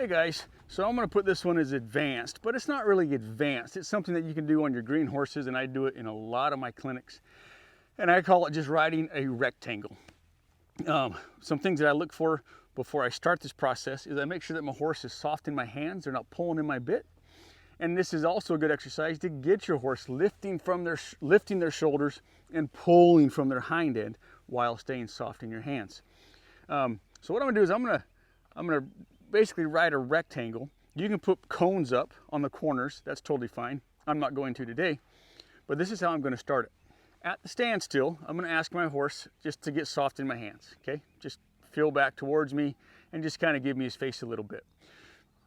Hey guys, so I'm going to put this one as advanced, but it's not really advanced. It's something that you can do on your green horses, and I do it in a lot of my clinics. And I call it just riding a rectangle. Some things that I look for before I start this process is I make sure that my horse is soft in my hands, they're not pulling in my bit. And this is also a good exercise to get your horse lifting their shoulders and pulling from their hind end while staying soft in your hands. So what I'm going to do is I'm going to basically ride a rectangle. You can put cones up on the corners, that's totally fine. I'm not going to today, but this is how I'm going to start it. At the standstill, I'm going to ask my horse just to get soft in my hands, okay? Just feel back towards me and just kind of give me his face a little bit.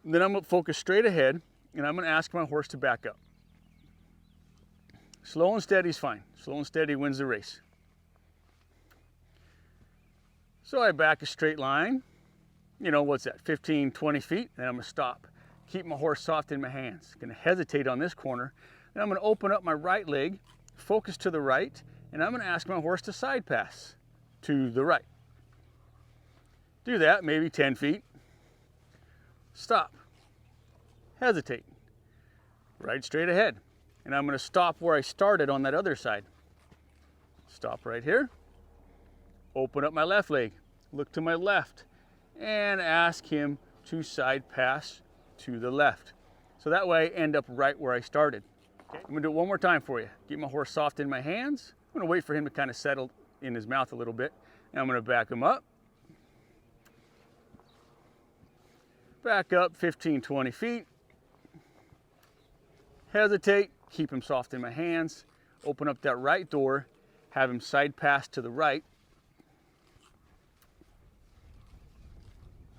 And then I'm going to focus straight ahead, and I'm going to ask my horse to back up. Slow and steady is fine. Slow and steady wins the race. So I back a straight line. You know, what's that, 15, 20 feet, and I'm gonna stop. Keep my horse soft in my hands. Gonna hesitate on this corner, and I'm gonna open up my right leg, focus to the right, and I'm gonna ask my horse to side pass to the right. Do that, maybe 10 feet. Stop. Hesitate. Ride straight ahead. And I'm gonna stop where I started on that other side. Stop right here. Open up my left leg, look to my left, and ask him to side pass to the left. So that way I end up right where I started. Okay, I'm gonna do it one more time for you. Get my horse soft in my hands. I'm gonna wait for him to kind of settle in his mouth a little bit. And I'm gonna back him up. Back up 15, 20 feet. Hesitate, keep him soft in my hands. Open up that right door, have him side pass to the right.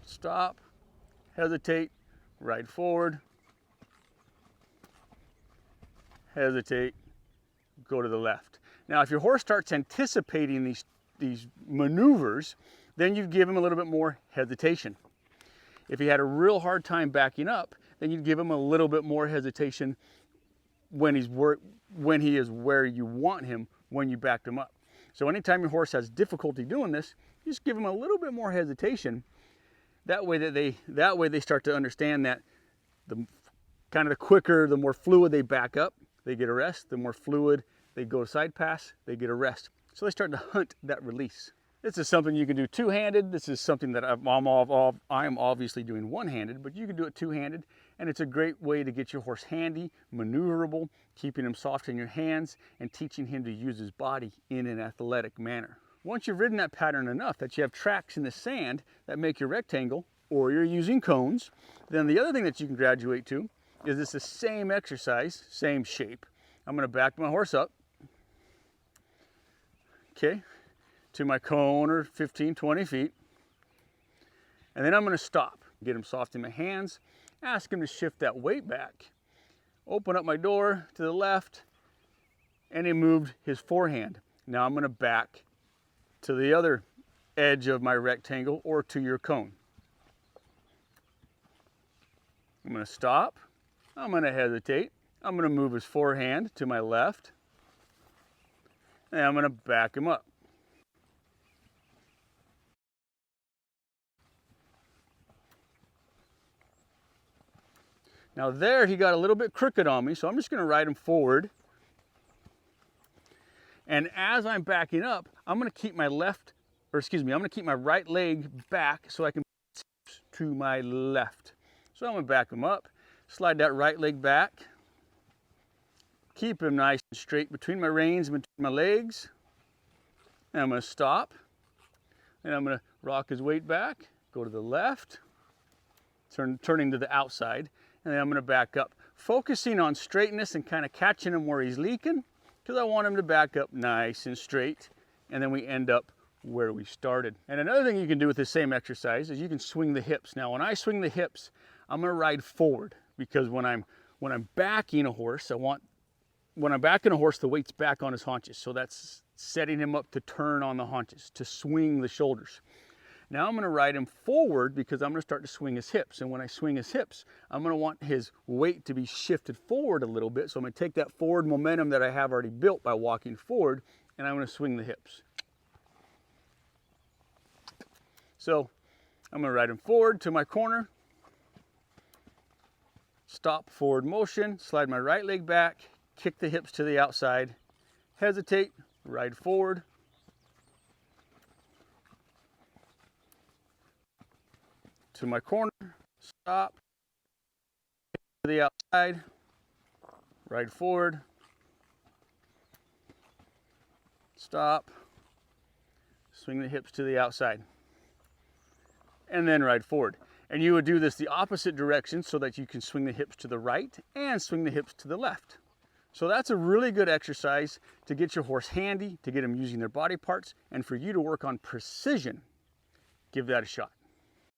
Stop, hesitate, ride forward, hesitate, go to the left. Now, if your horse starts anticipating these maneuvers, then you give him a little bit more hesitation. If he had a real hard time backing up, then you'd give him a little bit more hesitation when he is where you want him when you backed him up. So anytime your horse has difficulty doing this, you just give him a little bit more hesitation. That way they start to understand that the quicker, the more fluid they back up, they get a rest. The more fluid they go side pass, they get a rest. So they start to hunt that release. This is something you can do two-handed. This is something that I'm obviously doing one-handed, but you can do it two-handed, and it's a great way to get your horse handy, maneuverable, keeping him soft in your hands, and teaching him to use his body in an athletic manner. Once you've ridden that pattern enough that you have tracks in the sand that make your rectangle, or you're using cones, then the other thing that you can graduate to is it's the same exercise, same shape. I'm going to back my horse up, okay, to my cone or 15, 20 feet. And then I'm going to stop, get him soft in my hands, ask him to shift that weight back, open up my door to the left, and he moved his forehand. Now I'm going to back to the other edge of my rectangle or to your cone. I'm going to stop. I'm going to hesitate. I'm going to move his forehand to my left. And I'm going to back him up. Now there he got a little bit crooked on me, so I'm just going to ride him forward. And as I'm backing up, I'm going to keep my right leg back so I can to my left. So I'm going to back him up, slide that right leg back, keep him nice and straight between my reins and between my legs. And I'm going to stop, and I'm going to rock his weight back, go to the left, turning to the outside, and then I'm going to back up, focusing on straightness and kind of catching him where he's leaking, because I want him to back up nice and straight, and then we end up where we started. And another thing you can do with this same exercise is you can swing the hips. Now, when I swing the hips, I'm going to ride forward, because when I'm backing a horse, when I'm backing a horse, the weight's back on his haunches. So that's setting him up to turn on the haunches, to swing the shoulders. Now I'm going to ride him forward because I'm going to start to swing his hips. And when I swing his hips, I'm going to want his weight to be shifted forward a little bit. So I'm going to take that forward momentum that I have already built by walking forward, and I'm going to swing the hips. So I'm going to ride him forward to my corner, stop, forward motion, slide my right leg back, kick the hips to the outside, hesitate, ride forward, to my corner, stop, to the outside, ride forward, stop, swing the hips to the outside, and then ride forward. And you would do this the opposite direction so that you can swing the hips to the right and swing the hips to the left. So that's a really good exercise to get your horse handy, to get them using their body parts, and for you to work on precision. Give that a shot.